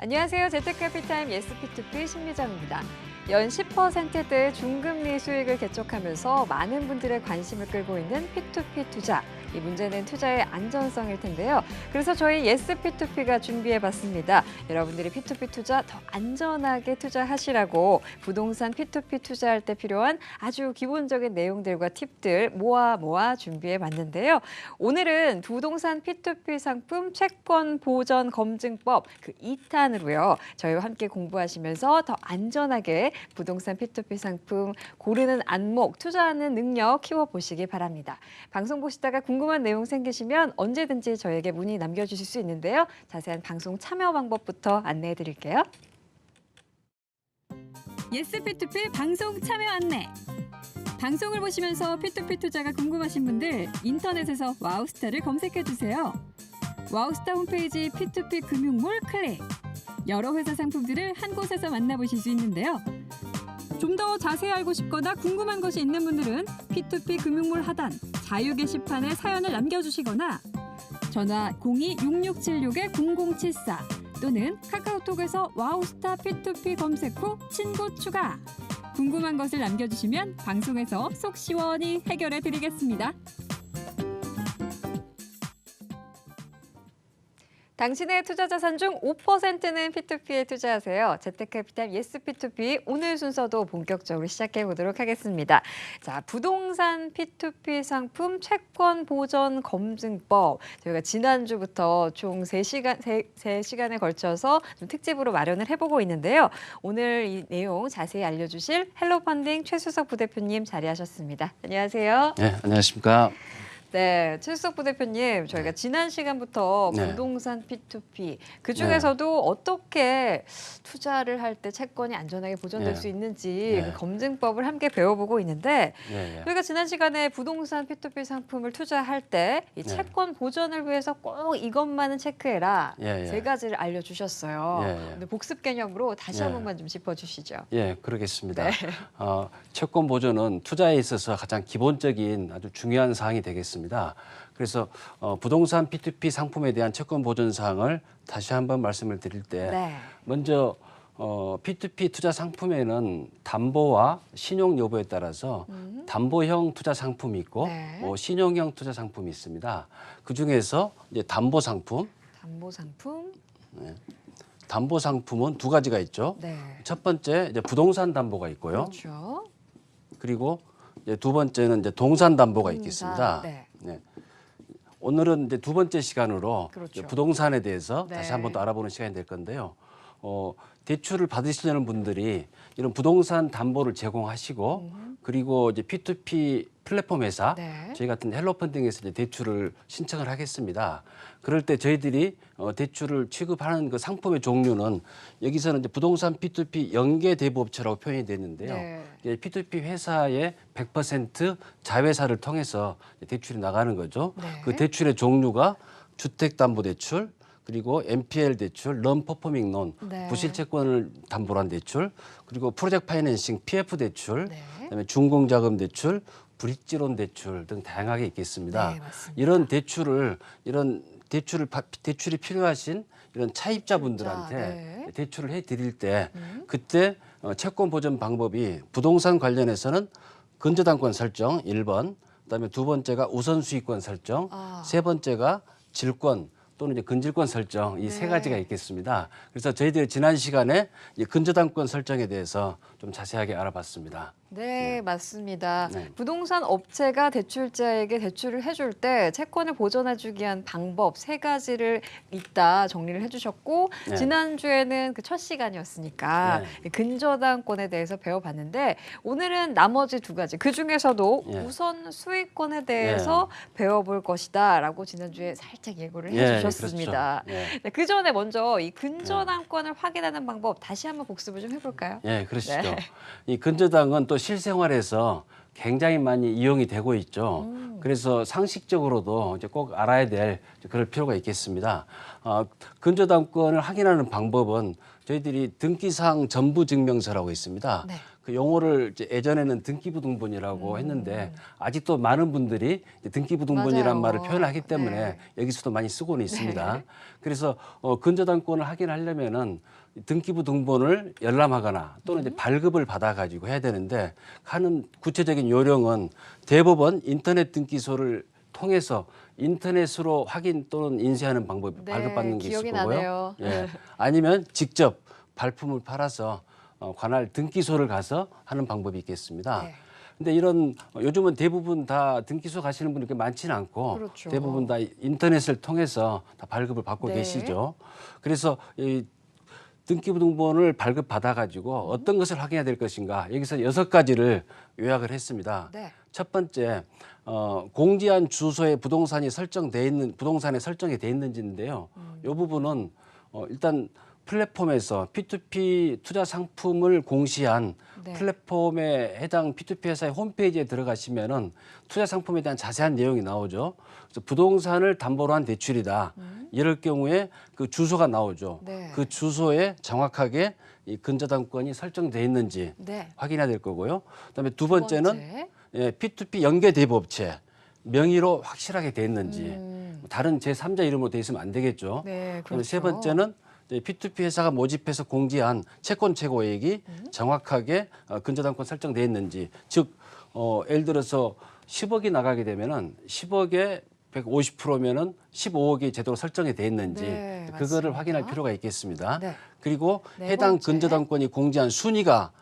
안녕하세요. 재테크해피타임 예스P2P 심리정입니다. 연 10%대 중금리 수익을 개척하면서 많은 분들의 관심을 끌고 있는 P2P 투자. 이 문제는 투자의 안전성일 텐데요. 그래서 저희 예스P2P가 준비해봤습니다. 여러분들이 P2P 투자 더 안전하게 투자하시라고 부동산 P2P 투자할 때 필요한 아주 기본적인 내용들과 팁들 모아 준비해봤는데요. 오늘은 부동산 P2P 상품 채권 보전 검증법 그 2탄으로요. 저희와 함께 공부하시면서 더 안전하게 부동산 P2P 상품 고르는 안목, 투자하는 능력 키워보시기 바랍니다. 방송 보시다가 궁금한 내용 생기시면 언제든지 저에게 문의 남겨주실 수 있는데요. 자세한 방송 참여 방법부터 안내해 드릴게요. 예스P2P 방송 참여 안내. 방송을 보시면서 P2P 투자가 궁금하신 분들 인터넷에서 와우스타를 검색해 주세요. 와우스타 홈페이지 P2P 금융몰 클릭. 여러 회사 상품들을 한 곳에서 만나보실 수 있는데요. 좀 더 자세히 알고 싶거나 궁금한 것이 있는 분들은 P2P 금융몰 하단 자유 게시판에 사연을 남겨주시거나 전화 02-6676-0074 또는 카카오톡에서 와우스타 P2P 검색 후 친구 추가. 궁금한 것을 남겨주시면 방송에서 속 시원히 해결해 드리겠습니다. 당신의 투자 자산 중 5%는 P2P에 투자하세요. 재테크해피타임 예스P2P 오늘 순서도 본격적으로 시작해 보도록 하겠습니다. 자, 부동산 P2P 상품 채권 보전 검증법. 저희가 지난주부터 총 3시간에 걸쳐서 좀 특집으로 마련을 해보고 있는데요. 오늘 이 내용 자세히 알려주실 헬로펀딩 최수석 부대표님 자리하셨습니다. 안녕하세요. 네, 안녕하십니까. 네, 최수석 부대표님, 저희가 지난 시간부터 네. 부동산 P2P, 그중에서도 어떻게 투자를 할 때 채권이 안전하게 보존될 네. 수 있는지 네. 그 검증법을 함께 배워보고 있는데 예, 저희가 지난 시간에 부동산 P2P 상품을 투자할 때 이 네. 채권 보존을 위해서 꼭 이것만은 체크해라. 예. 세 가지를 알려주셨어요. 예. 근데 복습 개념으로 다시 한 예. 번만 좀 짚어주시죠. 예, 그러겠습니다. 네. 채권 보존은 투자에 있어서 가장 기본적인 아주 중요한 사항이 되겠습니다. 그래서 부동산 P2P 상품에 대한 채권 보존 사항을 다시 한번 말씀을 드릴 때 네. 먼저 P2P 투자 상품에는 담보와 신용 여부에 따라서 담보형 투자 상품이 있고 네. 신용형 투자 상품이 있습니다. 그 중에서 이제 담보 상품, 담보 상품. 담보 상품은 두 가지가 있죠. 네. 첫 번째 이제 부동산 담보가 있고요. 그렇죠. 그리고 이제 두 번째는 이제 동산 담보가 있겠습니다. 네. 네. 오늘은 이제 두 번째 시간으로 그렇죠. 이제 부동산에 대해서 네. 다시 한번 더 알아보는 시간이 될 건데요. 대출을 받으시려는 분들이 이런 부동산 담보를 제공하시고 그리고 이제 P2P 플랫폼 회사 네. 저희 같은 헬로펀딩에서 이제 대출을 신청을 하겠습니다. 그럴 때 저희들이 대출을 취급하는 그 상품의 종류는 여기서는 이제 부동산 P2P 연계 대부업체라고 표현이 됐는데요. 네. 이제 P2P 회사의 100% 자회사를 통해서 대출이 나가는 거죠. 네. 그 대출의 종류가 주택담보대출, 그리고 NPL 대출, non-performing loan, 네. 부실채권을 담보로 한 대출, 그리고 프로젝트 파이낸싱, PF 대출, 네. 그다음에 중공자금 대출, 브릿지론 대출 등 다양하게 있겠습니다. 네, 맞습니다. 이런 대출이 필요하신 이런 차입자분들한테 네. 대출을 해드릴 때 그때 채권 보전 방법이 부동산 관련해서는 근저당권 설정 1번, 그다음에 두 번째가 우선 수익권 설정, 세 번째가 질권 또는 이제 근질권 설정 이 세 네. 가지가 있겠습니다. 그래서 저희들이 지난 시간에 이 근저당권 설정에 대해서 좀 자세하게 알아봤습니다. 네, 맞습니다. 네. 부동산 업체가 대출자에게 대출을 해줄 때 채권을 보전해주기 위한 방법 세 가지를 이따 정리를 해주셨고 네. 지난주에는 그 첫 시간이었으니까 근저당권에 대해서 배워봤는데 오늘은 나머지 두 가지 그중에서도 네. 우선 수익권에 대해서 배워볼 것이다라고 지난주에 살짝 예고를 해주셨습니다. 그렇죠. 예. 네, 그 전에 먼저 이 근저당권을 확인하는 방법 다시 한번 복습을 좀 해볼까요? 예, 그러시죠. 네. 이 근저당은 또 실생활에서 굉장히 많이 이용이 되고 있죠. 그래서 상식적으로도 이제 꼭 알아야 될 그럴 필요가 있겠습니다. 근저당권을 확인하는 방법은 저희들이 등기사항 전부증명서라고 있습니다. 네. 그 용어를 이제 예전에는 등기부등본이라고 했는데 아직도 많은 분들이 이제 등기부등본이란 맞아요. 말을 표현하기 때문에 네. 여기서도 많이 쓰고는 있습니다. 네. 그래서 근저당권을 확인하려면은 등기부등본을 열람하거나 또는 이제 발급을 받아가지고 해야 되는데 하는 구체적인 요령은 대법원 인터넷 등기소를 통해서 인터넷으로 확인 또는 인쇄하는 방법이 네, 발급받는 게 있을 기억이 거고요. 나네요. 예. 아니면 직접 발품을 팔아서 관할 등기소를 가서 하는 방법이 있겠습니다. 네. 근데 이런 요즘은 대부분 다 등기소 가시는 분이 그렇게 많지는 않고 그렇죠. 대부분 다 인터넷을 통해서 다 발급을 받고 네. 계시죠. 그래서 이 등기부등본을 발급받아 가지고 어떤 것을 확인해야 될 것인가 여기서 6가지를 요약을 했습니다. 네. 첫 번째 공지한 주소에 부동산이 설정돼 있는 부동산에 설정이 돼 있는지인데요. 이 부분은 일단 플랫폼에서 P2P 투자 상품을 공시한 네. 플랫폼에 해당 P2P 회사의 홈페이지에 들어가시면은 투자 상품에 대한 자세한 내용이 나오죠. 그래서 부동산을 담보로 한 대출이다. 이럴 경우에 그 주소가 나오죠. 네. 그 주소에 정확하게 이 근저당권이 설정돼 있는지 네. 확인해야 될 거고요. 그다음에 두 두 번째는 번째. 예, P2P 연계 대부업체 명의로 확실하게 돼 있는지 다른 제3자 이름으로 돼 있으면 안 되겠죠. 네, 그다음에 세 그렇죠. 번째는 이제 P2P 회사가 모집해서 공지한 채권 최고액이 정확하게 근저당권 설정돼 있는지 즉 예를 들어서 10억이 나가게 되면은 10억에 150%면은 15억이 제대로 설정이 돼 있는지 네, 그거를 맞습니다. 확인할 필요가 있겠습니다. 네. 그리고 네 해당 번째. 근저당권이 공지한 순위가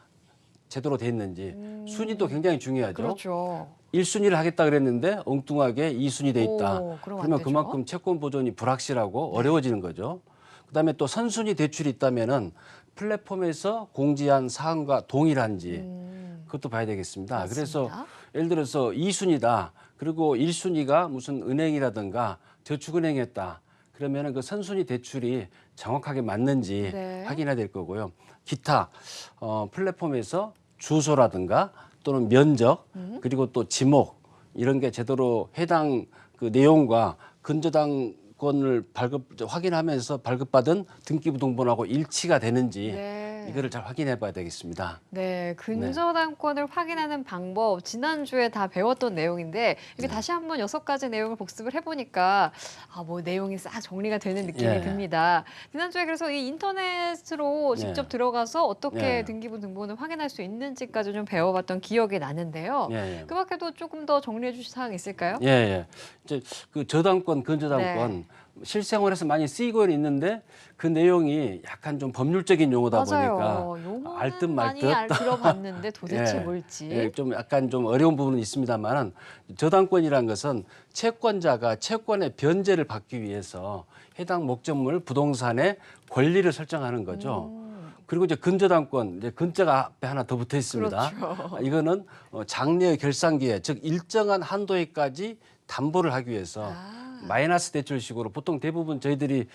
제대로 돼 있는지 순위도 굉장히 중요하죠. 그렇죠. 1순위를 하겠다 그랬는데 엉뚱하게 2순위 돼 있다. 오, 그러면 안 그러면 되죠. 그만큼 채권 보존이 불확실하고 어려워지는 거죠. 그다음에 또 선순위 대출이 있다면은 플랫폼에서 공지한 사항과 동일한지 그것도 봐야 되겠습니다. 그래서 맞습니다. 예를 들어서 2순위다. 그리고 1순위가 무슨 은행이라든가 저축은행이었다. 그러면은 그 선순위 대출이 정확하게 맞는지 네. 확인해야 될 거고요. 기타 플랫폼에서 주소라든가 또는 면적 그리고 또 지목 이런 게 제대로 해당 그 내용과 근저당권을 확인하면서 발급받은 등기부등본하고 일치가 되는지 네. 이거를 잘 확인해 봐야 되겠습니다. 네, 근저당권을 확인하는 방법 지난주에 다 배웠던 내용인데 이게 다시 한번 6가지 내용을 복습을 해보니까 뭐 내용이 싹 정리가 되는 느낌이 예. 듭니다. 지난주에 그래서 이 인터넷으로 직접 예. 들어가서 어떻게 예. 등기부등본을 확인할 수 있는지까지 좀 배워봤던 기억이 나는데요. 예, 예. 그 밖에도 조금 더 정리해 주실 사항 있을까요? 예, 예. 이제 그 저당권, 근저당권 네. 실생활에서 많이 쓰이고는 있는데 그 내용이 약간 좀 법률적인 용어다 맞아요. 보니까 용어는 알 듯 말 많이 듯. 들어봤는데 도대체 예. 뭘지. 예, 좀 약간 좀 어려운 부분은 있습니다만은 저당권이라는 것은 채권자가 채권의 변제를 받기 위해서 해당 목적물 부동산의 권리를 설정하는 거죠. 그리고 이제 근저당권, 이제 근저가 앞에 하나 더 붙어 있습니다. 그렇죠. 이거는 장래의 결산기에 즉 일정한 한도에까지 담보를 하기 위해서 마이너스 대출식으로 보통 대부분 저희들이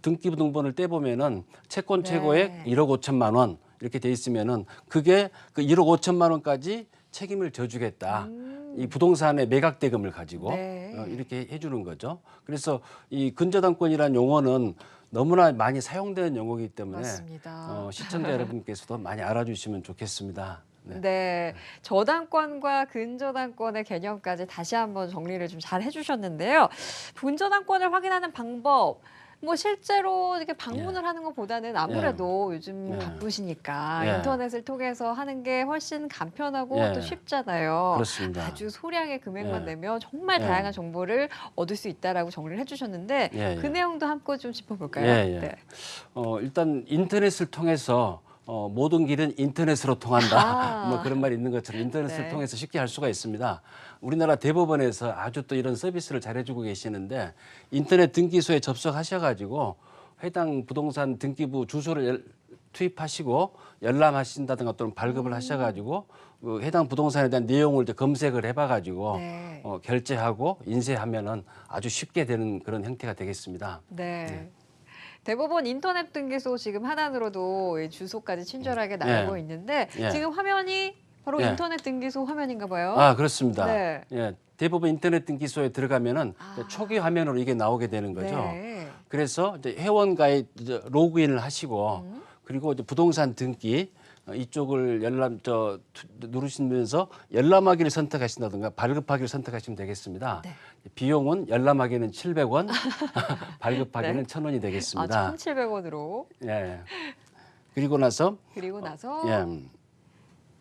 등기부등본을 떼보면은 채권 네. 최고액 1억 5천만 원 이렇게 돼 있으면은 그게 그 1억 5천만 원까지 책임을 져주겠다. 이 부동산의 매각 대금을 가지고 네. 이렇게 해주는 거죠. 그래서 이 근저당권이라는 용어는 너무나 많이 사용되는 용어이기 때문에 맞습니다. 시청자 여러분께서도 많이 알아주시면 좋겠습니다. 네. 네, 저당권과 근저당권의 개념까지 다시 한번 정리를 좀 잘 해주셨는데요. 근저당권을 확인하는 방법, 뭐 실제로 이렇게 방문을 하는 것보다는 아무래도 요즘 예. 바쁘시니까 예. 인터넷을 통해서 하는 게 훨씬 간편하고 예. 또 쉽잖아요. 그렇습니다. 아주 소량의 금액만 예. 내면 정말 예. 다양한 정보를 얻을 수 있다라고 정리를 해주셨는데 예, 그 예. 내용도 함께 좀 짚어볼까요? 예, 예. 네. 일단 인터넷을 통해서 모든 길은 인터넷으로 통한다. 뭐 그런 말이 있는 것처럼 인터넷을 네. 통해서 쉽게 할 수가 있습니다. 우리나라 대법원에서 아주 또 이런 서비스를 잘해주고 계시는데 인터넷 등기소에 접속하셔가지고 해당 부동산 등기부 주소를 투입하시고 열람하신다든가 또는 발급을 하셔가지고 그 해당 부동산에 대한 내용을 이제 검색을 해봐가지고 네. 결제하고 인쇄하면은 아주 쉽게 되는 그런 형태가 되겠습니다. 네. 대법원 인터넷 등기소 지금 하단으로도 이 주소까지 친절하게 나오고 있는데 예. 지금 화면이 바로 예. 인터넷 등기소 화면인가 봐요. 아, 그렇습니다. 네. 예, 대법원 인터넷 등기소에 들어가면은 이제 초기 화면으로 이게 나오게 되는 거죠. 네. 그래서 이제 회원 가입 이제 로그인을 하시고 그리고 이제 부동산 등기 이쪽을 누르시면서 열람하기를 선택하신다든가 발급하기를 선택하시면 되겠습니다. 네. 비용은 열람하기는 700원, 발급하기는 네. 1,000원이 되겠습니다. 1,700원으로. 예. 그리고 나서 예.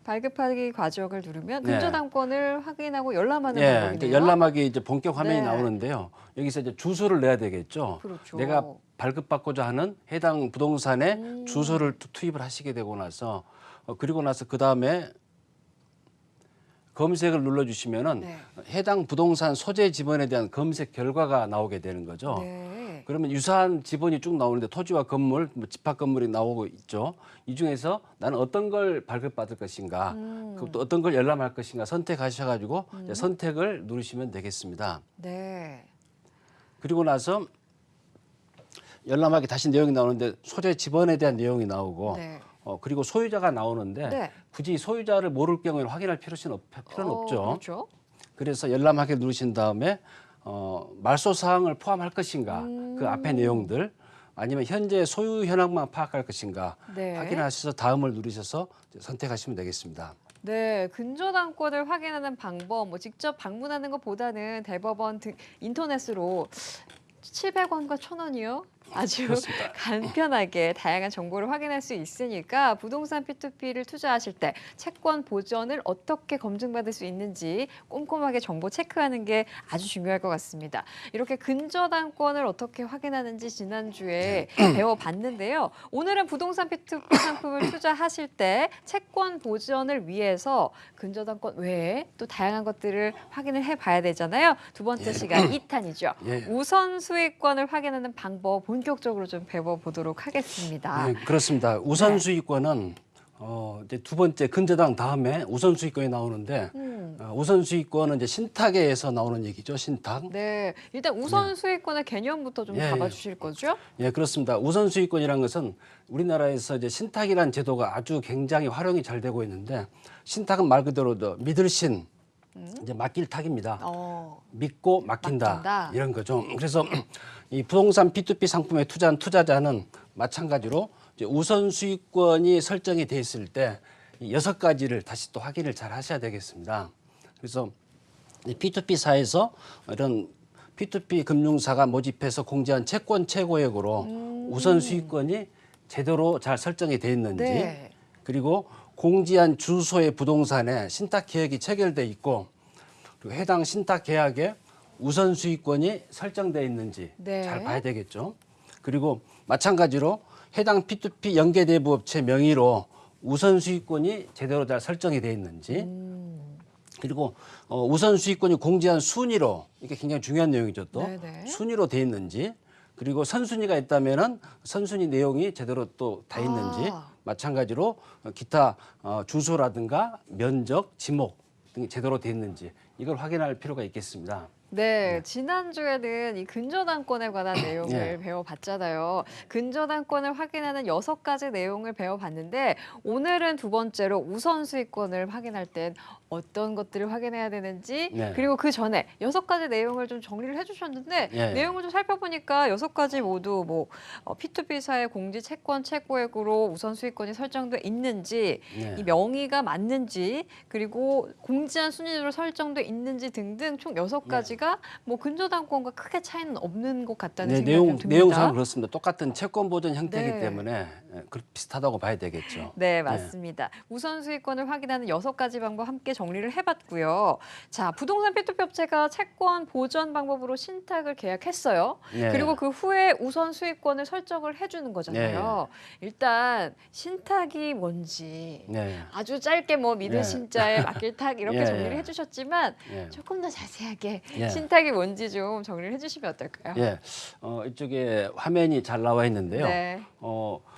발급하기 과정을 누르면 네. 근저당권을 확인하고 열람하는 예, 방법이네요. 이제 열람하기 이제 본격 화면이 네. 나오는데요. 여기서 이제 주소를 내야 되겠죠. 그렇죠. 내가 발급받고자 하는 해당 부동산에 주소를 투입을 하시게 되고 나서 그리고 나서 그 다음에 검색을 눌러주시면은 네. 해당 부동산 소재 지번에 대한 검색 결과가 나오게 되는 거죠. 네. 그러면 유사한 지번이 쭉 나오는데 토지와 건물, 뭐 집합 건물이 나오고 있죠. 이 중에서 나는 어떤 걸 발급받을 것인가, 또 어떤 걸 열람할 것인가 선택하셔가지고 이제 선택을 누르시면 되겠습니다. 네. 그리고 나서 열람하기 다시 내용이 나오는데 소재 지번에 대한 내용이 나오고 네. 그리고 소유자가 나오는데 네. 굳이 소유자를 모를 경우에 확인할 필요는 없죠. 그렇죠. 그래서 열람하기 누르신 다음에 말소 사항을 포함할 것인가 그 앞에 내용들 아니면 현재 소유 현황만 파악할 것인가 네. 확인하셔서 다음을 누르셔서 선택하시면 되겠습니다. 네, 근저당권을 확인하는 방법, 뭐 직접 방문하는 것보다는 대법원 인터넷으로 700원과 1,000원이요? 아주 그렇습니다. 간편하게 다양한 정보를 확인할 수 있으니까 부동산 P2P를 투자하실 때 채권 보전을 어떻게 검증받을 수 있는지 꼼꼼하게 정보 체크하는 게 아주 중요할 것 같습니다. 이렇게 근저당권을 어떻게 확인하는지 지난주에 배워봤는데요. 오늘은 부동산 P2P 상품을 투자하실 때 채권 보전을 위해서 근저당권 외에 또 다양한 것들을 확인을 해봐야 되잖아요. 두 번째 시간 2탄이죠. 예. 우선 수익권을 확인하는 방법 본격적으로 좀 배워보도록 하겠습니다. 네, 그렇습니다. 우선 네. 수익권은 이제 두 번째 근저당 다음에 우선 수익권이 나오는데 우선 수익권은 이제 신탁에서 나오는 얘기죠. 신탁. 네, 일단 우선 수익권의 개념부터 좀 예, 잡아주실 거죠? 예, 그렇습니다. 우선 수익권이라는 것은 우리나라에서 이제 신탁이라는 제도가 아주 굉장히 활용이 잘 되고 있는데 신탁은 말 그대로 미들신 이제 맡길 탁입니다. 믿고 맡긴다. 이런 거죠. 그래서 이 부동산 P2P 상품에 투자한 투자자는 마찬가지로 이제 우선 수익권이 설정이 돼 있을 때 이 6가지를 다시 또 확인을 잘 하셔야 되겠습니다. 그래서 이 P2P사에서 이런 P2P 금융사가 모집해서 공지한 채권 최고액으로 우선 수익권이 제대로 잘 설정이 돼 있는지 네. 그리고 공지한 주소의 부동산에 신탁 계약이 체결돼 있고 그리고 해당 신탁 계약에 우선 수익권이 설정돼 있는지 네. 잘 봐야 되겠죠. 그리고 마찬가지로 해당 P2P 연계대부업체 명의로 우선 수익권이 제대로 잘 설정이 돼 있는지 그리고 우선 수익권이 공지한 순위로 이게 굉장히 중요한 내용이죠. 또 네네. 순위로 돼 있는지 그리고 선순위가 있다면은 선순위 내용이 제대로 또 다 있는지 마찬가지로 기타 주소라든가 면적, 지목 등이 제대로 돼 있는지 이걸 확인할 필요가 있겠습니다. 네, 지난주에는 이 근저당권에 관한 내용을 예. 배워봤잖아요. 근저당권을 확인하는 6가지 내용을 배워봤는데 오늘은 두 번째로 우선 수익권을 확인할 땐 어떤 것들을 확인해야 되는지 네. 그리고 그 전에 6가지 내용을 좀 정리를 해주셨는데 예. 내용을 좀 살펴보니까 6가지 모두 뭐 P2P사의 공지 채권 최고액으로 우선 수익권이 설정돼 있는지 네. 이 명의가 맞는지 그리고 공지한 순위로 설정돼 있는지 등등 총 6가지가 뭐 근저당권과 크게 차이는 없는 것 같다는 네, 생각이 좀 듭니다. 내용상 그렇습니다. 똑같은 채권 보전 형태이기 네. 때문에 비슷하다고 봐야 되겠죠. 네, 맞습니다. 우선 수익권을 확인하는 6가지 방법 함께 정리를 해봤고요. 자, 부동산 P2P 업체가 채권 보전 방법으로 신탁을 계약했어요. 네. 그리고 그 후에 우선 수익권을 설정을 해주는 거잖아요. 일단 신탁이 뭔지 네. 아주 짧게 뭐 믿을 예. 신자에 맡길 탁 이렇게 예, 정리를 예. 해주셨지만 예. 조금 더 자세하게 예. 신탁이 뭔지 좀 정리를 해주시면 어떨까요? 예, 이쪽에 화면이 잘 나와 있는데요. 네.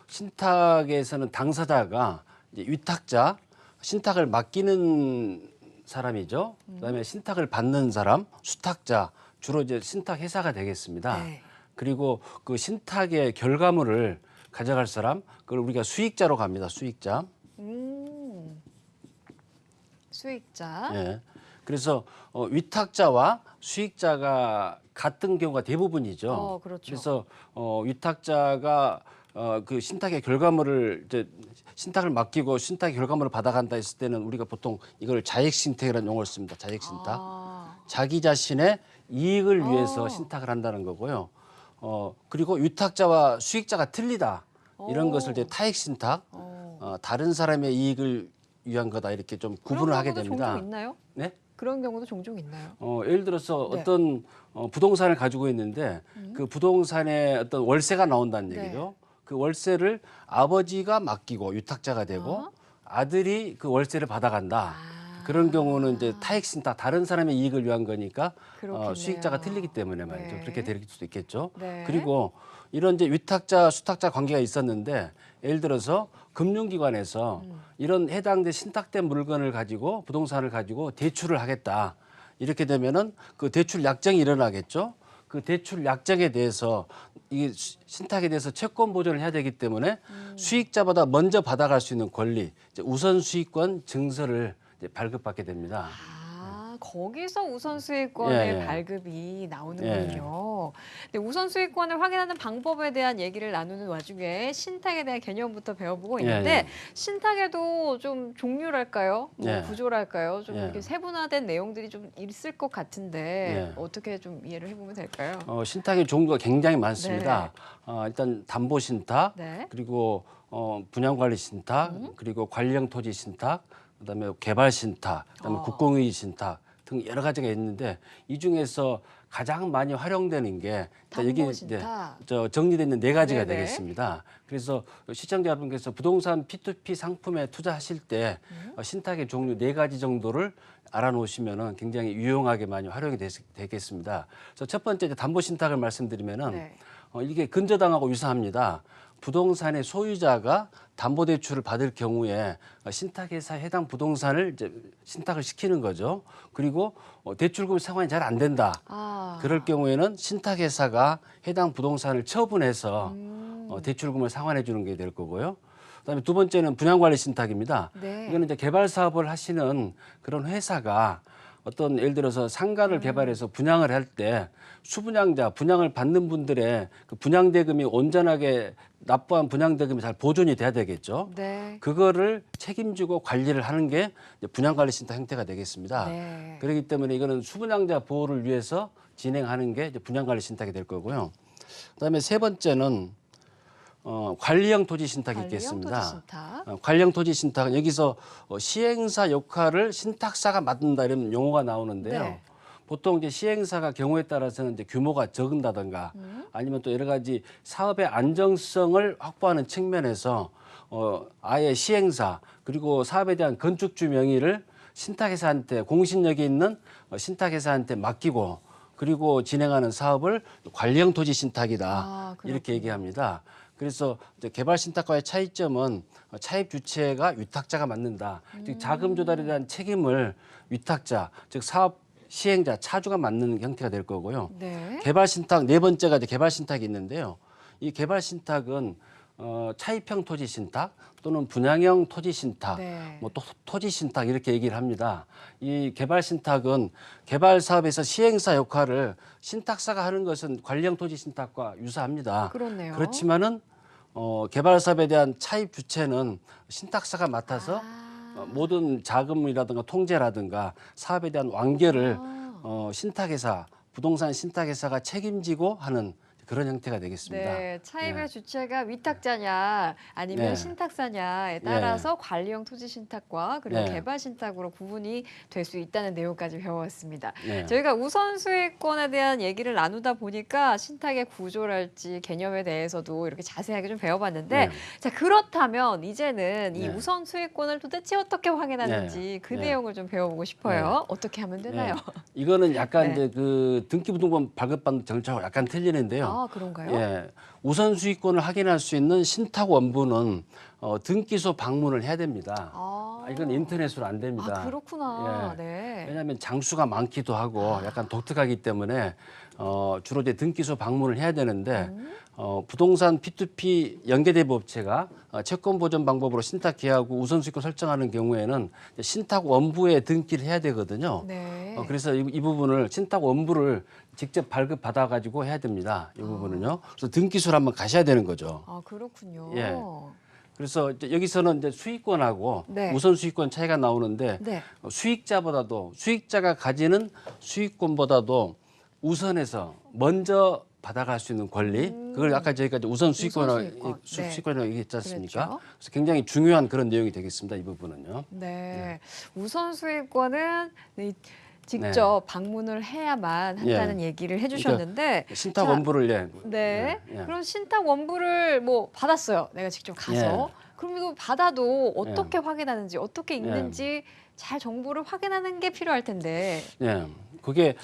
신탁에서는 당사자가 이제 위탁자, 신탁을 맡기는 사람이죠. 그다음에 신탁을 받는 사람, 수탁자, 주로 이제 신탁 회사가 되겠습니다. 네. 그리고 그 신탁의 결과물을 가져갈 사람, 그걸 우리가 수익자로 갑니다. 수익자. 수익자. 예. 그래서 위탁자와 수익자가 같은 경우가 대부분이죠. 그렇죠. 그래서 위탁자가 그 신탁의 결과물을 이제 신탁을 맡기고 신탁의 결과물을 받아간다 했을 때는 우리가 보통 이걸 자익신탁이라는 용어를 씁니다. 자익신탁. 자기 자신의 이익을 위해서 신탁을 한다는 거고요. 그리고 위탁자와 수익자가 틀리다. 이런 것을 이제 타익신탁, 다른 사람의 이익을 위한 거다 이렇게 좀 구분을 하게 됩니다. 그런 경우도 종종 있나요? 네? 그런 경우도 종종 있나요? 예를 들어서 네. 어떤 부동산을 가지고 있는데 그 부동산에 어떤 월세가 나온다는 네. 얘기죠. 그 월세를 아버지가 맡기고 위탁자가 되고 아들이 그 월세를 받아간다. 그런 경우는 이제 타익신탁, 다른 사람의 이익을 위한 거니까 그렇겠네요. 수익자가 틀리기 때문에 말이죠. 네. 그렇게 될 수도 있겠죠. 네. 그리고 이런 이제 위탁자, 수탁자 관계가 있었는데 예를 들어서 금융기관에서 이런 해당된 신탁된 물건을 가지고 부동산을 가지고 대출을 하겠다. 이렇게 되면은 그 대출 약정이 일어나겠죠. 그 대출 약정에 대해서 이 신탁에 대해서 채권 보존을 해야 되기 때문에 수익자보다 먼저 받아갈 수 있는 권리, 이제 우선 수익권 증서를 이제 발급받게 됩니다. 거기서 우선 수익권의 예. 발급이 나오는군요. 근데 우선 수익권을 확인하는 방법에 대한 얘기를 나누는 와중에 신탁에 대한 개념부터 배워보고 있는데 예. 신탁에도 좀 종류랄까요? 뭐 예. 구조랄까요? 좀 예. 이렇게 세분화된 내용들이 좀 있을 것 같은데 예. 어떻게 좀 이해를 해보면 될까요? 신탁의 종류가 굉장히 많습니다. 일단 담보신탁, 네. 그리고 분양관리신탁, 그리고 관리형 토지신탁, 그다음에 개발신탁, 그다음에 국공유지신탁 등 여러 가지가 있는데 이 중에서 가장 많이 활용되는 게 여기 이제 정리되어 있는 네 가지가 네네. 되겠습니다. 그래서 시청자 여러분께서 부동산 P2P 상품에 투자하실 때 신탁의 종류 네 가지 정도를 알아놓으시면은 굉장히 유용하게 많이 활용이 되겠습니다. 그래서 첫 번째 이제 담보신탁을 말씀드리면은 네. 이게 근저당하고 유사합니다. 부동산의 소유자가 담보대출을 받을 경우에 신탁회사에 해당 부동산을 이제 신탁을 시키는 거죠. 그리고 대출금 상환이 잘 안 된다. 그럴 경우에는 신탁회사가 해당 부동산을 처분해서 대출금을 상환해 주는 게 될 거고요. 그다음에 두 번째는 분양관리 신탁입니다. 네. 이거는 이제 개발 사업을 하시는 그런 회사가 어떤 예를 들어서 상가를 개발해서 분양을 할 때 수분양자, 분양을 받는 분들의 그 분양 대금이 온전하게 납부한 분양 대금이 잘 보존이 돼야 되겠죠. 네. 그거를 책임지고 관리를 하는 게 분양관리신탁 형태가 되겠습니다. 네. 그렇기 때문에 이거는 수분양자 보호를 위해서 진행하는 게 이제 분양관리신탁이 될 거고요. 그다음에 세 번째는 관리형 토지신탁이 관리형 있겠습니다. 토지신탁. 관리형 토지신탁은 여기서 시행사 역할을 신탁사가 맡는다 이런 용어가 나오는데요. 네. 보통 이제 시행사가 경우에 따라서는 이제 규모가 적은다든가 아니면 또 여러 가지 사업의 안정성을 확보하는 측면에서 아예 시행사 그리고 사업에 대한 건축주 명의를 신탁회사한테 공신력이 있는 신탁회사한테 맡기고 그리고 진행하는 사업을 관리형 토지 신탁이다 이렇게 얘기합니다. 그래서 이제 개발 신탁과의 차이점은 차입 주체가 위탁자가 맡는다. 즉 자금 조달에 대한 책임을 위탁자, 즉 사업 시행자, 차주가 맡는 형태가 될 거고요. 네. 개발 신탁 네 번째가 이제 개발 신탁이 있는데요. 이 개발 신탁은 차입형 토지 신탁 또는 분양형 토지 신탁, 네. 뭐 또 토지 신탁 이렇게 얘기를 합니다. 이 개발 신탁은 개발 사업에서 시행사 역할을 신탁사가 하는 것은 관리형 토지 신탁과 유사합니다. 그렇네요. 그렇지만은 개발 사업에 대한 차입 주체는 신탁사가 맡아서 모든 자금이라든가 통제라든가 사업에 대한 완결을 신탁회사, 부동산 신탁회사가 책임지고 하는 그런 형태가 되겠습니다. 네, 차입의 네. 주체가 위탁자냐 아니면 네. 신탁사냐에 따라서 관리형 토지 신탁과 그리고 네. 개발 신탁으로 구분이 될 수 있다는 내용까지 배워왔습니다. 네. 저희가 우선 수익권에 대한 얘기를 나누다 보니까 신탁의 구조랄지 개념에 대해서도 이렇게 자세하게 좀 배워봤는데 네. 자 그렇다면 이제는 이 네. 우선 수익권을 도대체 어떻게 확인하는지 네. 그 네. 내용을 좀 배워보고 싶어요. 어떻게 하면 되나요? 이거는 약간 네. 이제 그 등기부등본 발급받는 절차하고 약간 틀리는데요. 그런가요? 예, 우선 수익권을 확인할 수 있는 신탁 원부는 등기소 방문을 해야 됩니다. 이건 인터넷으로 안 됩니다. 그렇구나. 예. 네. 왜냐하면 장수가 많기도 하고 약간 독특하기 때문에 주로 이제 등기소 방문을 해야 되는데 부동산 P2P 연계대부업체가 채권 보전 방법으로 신탁 계약하고 우선 수익권 설정하는 경우에는 신탁 원부에 등기를 해야 되거든요. 네. 네. 그래서 이 부분을 신탁 원부를 직접 발급받아 가지고 해야 됩니다. 이 부분은요. 그래서 등기소를 한번 가셔야 되는 거죠. 아, 그렇군요. 예. 그래서 이제 여기서는 이제 수익권하고 네. 우선 수익권 차이가 나오는데 네. 수익자가 가지는 수익권보다도 우선해서 먼저 받아갈 수 있는 권리, 그걸 아까 저희가 이제 우선 수익권이라고 네. 수익권이라고 얘기했지 않습니까? 그랬죠. 그래서 굉장히 중요한 그런 내용이 되겠습니다. 이 부분은요. 네. 우선 수익권은 직접 방문을 해야만 한다는 얘기를 해주셨는데 신탁 자, 원부를 네. 그럼 신탁 원부를 뭐 받았어요. 내가 직접 가서. 그럼 이거 받아도 어떻게 확인하는지, 어떻게 읽는지 잘 정보를 확인하는 게 필요할 텐데. 그게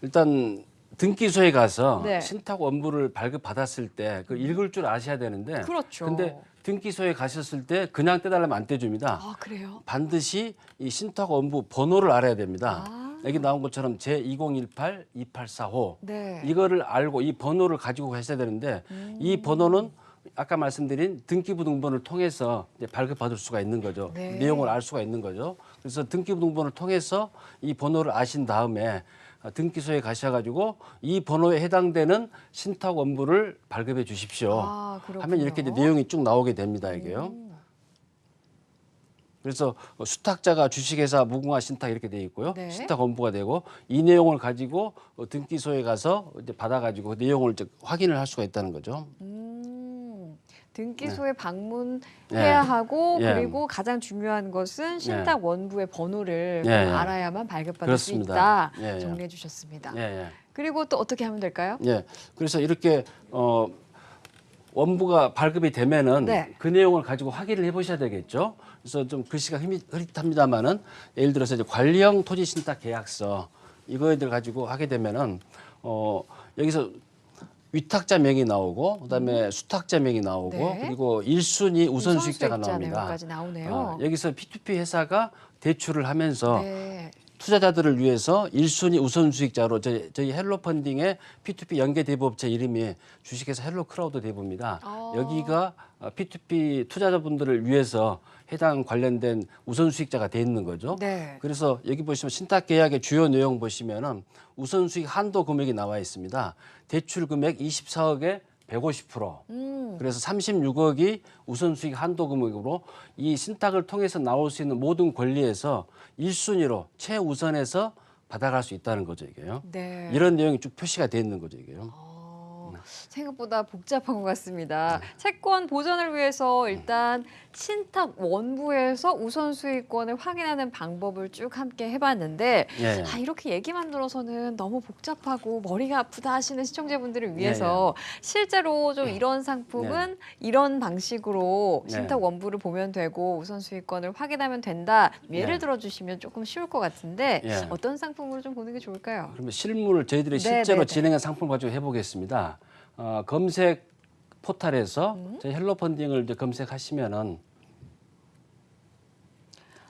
일단 등기소에 가서 네. 신탁 원부를 발급받았을 때 그 읽을 줄 아셔야 되는데. 그렇죠. 근데 등기소에 가셨을 때 그냥 떼달라면 안 떼줍니다. 아, 그래요? 반드시 이 신탁 원부 번호를 알아야 됩니다. 아. 여기 나온 것처럼 제2018-2845 네. 이거를 알고 이 번호를 가지고 가셔야 되는데 이 번호는 아까 말씀드린 등기부등본을 통해서 이제 발급받을 수가 있는 거죠. 네. 내용을 알 수가 있는 거죠. 그래서 등기부등본을 통해서 이 번호를 아신 다음에 등기소에 가셔가지고 이 번호에 해당되는 신탁 원부를 발급해 주십시오. 아, 그렇군요. 하면 이렇게 이제 내용이 쭉 나오게 됩니다. 이게요. 그래서 수탁자가 주식회사 무궁화 신탁 이렇게 돼 있고요. 네. 신탁 원부가 되고 이 내용을 가지고 등기소에 가서 이제 받아가지고 내용을 이제 확인을 할 수가 있다는 거죠. 등기소에 방문해야 하고 예. 그리고 가장 중요한 것은 신탁 원부의 번호를 예. 알아야만 발급받을 그렇습니다. 수 있다. 예. 정리해 주셨습니다. 예. 그리고 또 어떻게 하면 될까요? 그래서 이렇게 원부가 발급이 되면은 네. 그 내용을 가지고 확인을 해보셔야 되겠죠. 그래서 좀 글씨가 흐릿합니다만은 예를 들어서 이제 관리형 토지 신탁 계약서 이거들 가지고 하게 되면은 여기서 위탁자 명이 나오고 그다음에 수탁자 명이 나오고 네. 그리고 1순위 우선 수익자가 수익자 나옵니다. 내용까지 나오네요. 여기서 P2P 회사가 대출을 하면서 네. 투자자들을 위해서 1순위 우선 수익자로 저희 헬로펀딩의 P2P 연계 대부업체 이름이 주식회사 헬로크라우드 대부입니다. 여기가 P2P 투자자분들을 위해서 해당 관련된 우선 수익자가 돼 있는 거죠. 네. 그래서 여기 보시면 신탁 계약의 주요 내용 보시면은 우선 수익 한도 금액이 나와 있습니다. 대출 금액 24억에 150%. 그래서 36억이 우선 수익 한도 금액으로 이 신탁을 통해서 나올 수 있는 모든 권리에서 1순위로 최우선해서 받아갈 수 있다는 거죠, 이게요. 네. 이런 내용이 쭉 표시가 돼 있는 거죠, 이게요. 생각보다 복잡한 것 같습니다. 채권 보전을 위해서 일단 신탁 원부에서 우선 수익권을 확인하는 방법을 쭉 함께 해봤는데 이렇게 얘기만 들어서는 너무 복잡하고 머리가 아프다 하시는 시청자분들을 위해서 실제로 좀 이런 상품은 이런 방식으로 신탁 원부를 보면 되고 우선 수익권을 확인하면 된다. 예를 들어주시면 조금 쉬울 것 같은데 어떤 상품으로 좀 보는 게 좋을까요? 그러면 실무를 저희들이 실제로 진행한 상품 가지고 해보겠습니다. 검색 포탈에서 저희 헬로펀딩을 이제 검색하시면은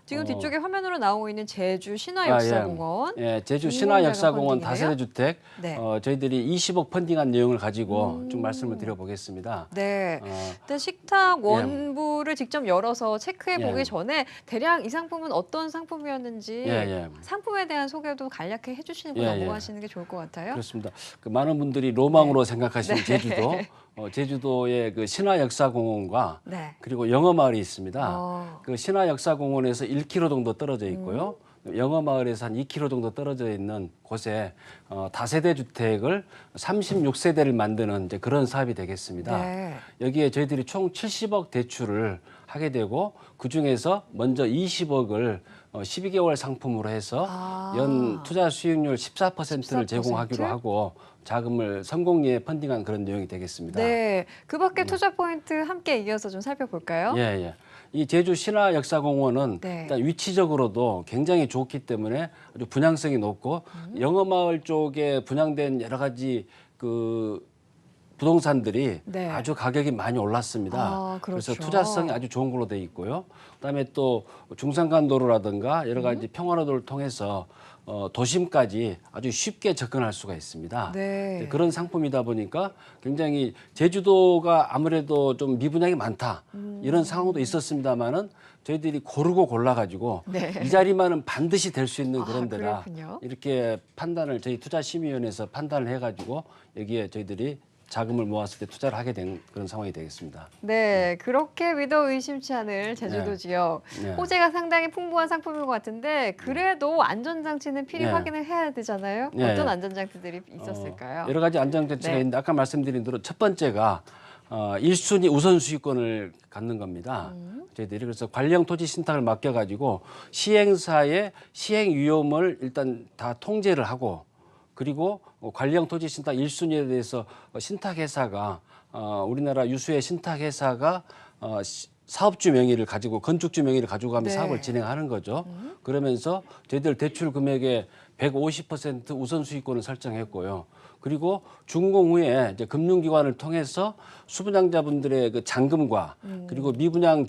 지금 뒤쪽에 화면으로 나오고 있는 제주 신화역사공원. 제주 신화역사공원 다세대 주택. 네. 저희들이 20억 펀딩한 내용을 가지고 좀 말씀을 드려보겠습니다. 네. 일단 식탁 원부를 직접 열어서 체크해 보기 전에 대략 이 상품은 어떤 상품이었는지 상품에 대한 소개도 간략히 해주시는 거 넘어가시는 게 좋을 것 같아요. 그렇습니다. 그 많은 분들이 로망으로 생각하시는 제주도. 제주도의 그 신화역사공원과 그리고 영어마을이 있습니다. 그 신화역사공원에서 1km 정도 떨어져 있고요. 영어마을에서 한 2km 정도 떨어져 있는 곳에 다세대 주택을 36세대를 만드는 이제 그런 사업이 되겠습니다. 여기에 저희들이 총 70억 대출을 하게 되고 그중에서 먼저 20억을 12개월 상품으로 해서 연 투자 수익률 14%를 제공하기로 하고 자금을 성공리에 펀딩한 그런 내용이 되겠습니다. 네, 그 밖에 투자 포인트 함께 이어서 좀 살펴볼까요? 이 제주 신화역사공원은 일단 위치적으로도 굉장히 좋기 때문에 아주 분양성이 높고 영어마을 쪽에 분양된 여러 가지 그 부동산들이 네. 아주 가격이 많이 올랐습니다. 아, 그렇죠. 그래서 투자성이 아주 좋은 걸로 돼 있고요. 그다음에 또 중산간도로라든가 여러 가지 평화로도를 통해서 도심까지 아주 쉽게 접근할 수가 있습니다. 네. 그런 상품이다 보니까 굉장히 제주도가 아무래도 좀 미분양이 많다 이런 상황도 있었습니다만은 저희들이 고르고 골라가지고 네. 이 자리만은 반드시 될 수 있는 아, 그런 데다 그렇군요. 이렇게 판단을 저희 투자심의위원회에서 판단을 해가지고 여기에 저희들이 자금을 모았을 때 투자를 하게 된 그런 상황이 되겠습니다. 네, 그렇게 믿어 의심치 않을 제주도 네. 지역. 네. 호재가 상당히 풍부한 상품인 것 같은데 그래도 안전장치는 필히 네. 확인을 해야 되잖아요. 네. 어떤 안전장치들이 있었을까요? 여러 가지 안전장치가 네. 있는데 아까 말씀드린 대로 첫 번째가 1순위 우선 수익권을 갖는 겁니다. 저희들이 그래서 관리형 토지 신탁을 맡겨가지고 시행사의 시행 위험을 일단 다 통제를 하고 그리고 관리형 토지 신탁 1순위에 대해서 신탁회사가 우리나라 유수의 신탁회사가 사업주 명의를 가지고 건축주 명의를 가지고 가면 네. 사업을 진행하는 거죠. 그러면서 저희들 대출 금액의 150% 우선 수익권을 설정했고요. 그리고 준공 후에 이제 금융기관을 통해서 수분양자분들의 그 잔금과 그리고 미분양이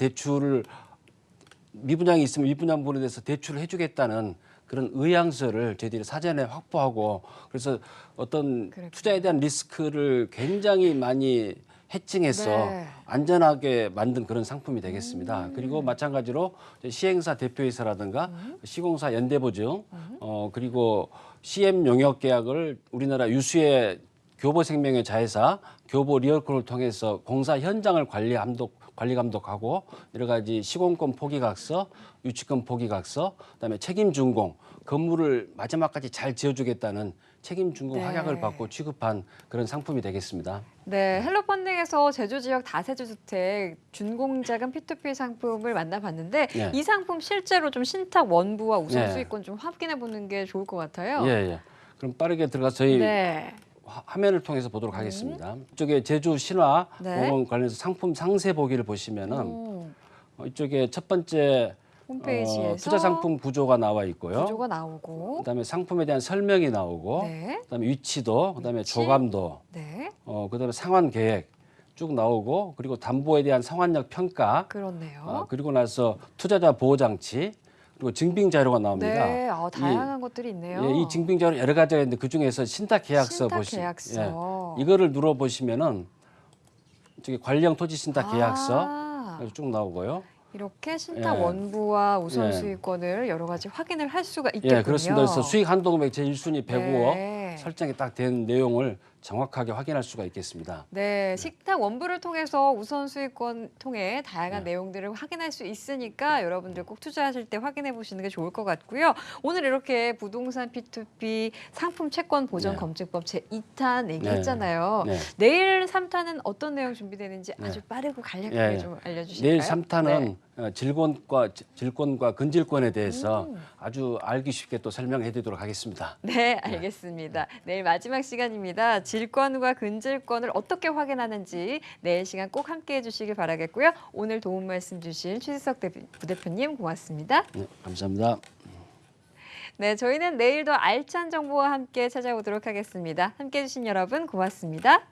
있으면 미분양 부분에 대해서 대출을 해주겠다는 그런 의향서를 저희들이 사전에 확보하고 그래서 어떤 그렇군요. 투자에 대한 리스크를 굉장히 많이 해칭해서 네. 안전하게 만든 그런 상품이 되겠습니다. 그리고 마찬가지로 시행사 대표이사라든가 시공사 연대보증 그리고 CM 용역 계약을 우리나라 유수의 교보생명의 자회사 교보리얼코를 통해서 공사 현장을 관리 감독하고 여러 가지 시공권 포기각서, 유치권 포기각서, 그다음에 책임 준공, 건물을 마지막까지 잘 지어주겠다는 책임 준공 네. 확약을 받고 취급한 그런 상품이 되겠습니다. 네, 헬로펀딩에서 제주 지역 다세대 주택 준공자금 P2P 상품을 만나봤는데 네. 이 상품 실제로 좀 신탁 원부와 우선 네. 수익권 좀 확인해 보는 게 좋을 것 같아요. 예, 예. 그럼 빠르게 들어가서 저희 네. 화면을 통해서 보도록 하겠습니다. 이쪽에 제주 신화 네. 공원 관련해서 상품 상세 보기를 보시면은 오, 이쪽에 첫 번째 홈페이지에서 투자 상품 구조가 나와 있고요. 구조가 나오고, 그다음에 상품에 대한 설명이 나오고, 네, 그다음에 위치도, 그다음에 위치. 조감도, 네, 그다음에 상환 계획 쭉 나오고, 그리고 담보에 대한 상환력 평가, 그렇네요. 그리고 나서 투자자 보호 장치, 그리고 증빙 자료가 나옵니다. 네, 다양한 것들이 있네요. 이 증빙 자료 여러 가지가 있는데 그 중에서 신탁 계약서 신탁 계약서. 이거를 눌러 보시면은 저기 관리형 토지 신탁 계약서 아, 쭉 나오고요. 이렇게 신탁 예. 원부와 우선 예. 수익권을 여러 가지 확인을 할 수가 있겠군요. 예, 그렇습니다. 그래서 수익 한도 금액 제1순위 105억 네. 설정이 딱 된 내용을 정확하게 확인할 수가 있겠습니다. 네, 식탁 원부를 통해서 우선 수익권 통해 다양한 네. 내용들을 확인할 수 있으니까 여러분들 꼭 투자하실 때 확인해 보시는 게 좋을 것 같고요. 오늘 이렇게 부동산 P2P 상품 채권 보전 네. 검증법 제2탄 얘기했잖아요. 네. 내일 3탄은 어떤 내용 준비되는지 네. 아주 빠르고 간략하게 예. 좀 알려주실까요? 내일 3탄은 네. 질권과 근질권에 대해서 아주 알기 쉽게 또 설명해 드리도록 하겠습니다. 네, 알겠습니다. 내일 마지막 시간입니다. 질권과 근질권을 어떻게 확인하는지 내일 시간 꼭 함께해 주시길 바라겠고요. 오늘 도움 말씀 주신 최지석 부대표님 고맙습니다. 네, 감사합니다. 네, 저희는 내일도 알찬 정보와 함께 찾아오도록 하겠습니다. 함께해 주신 여러분 고맙습니다.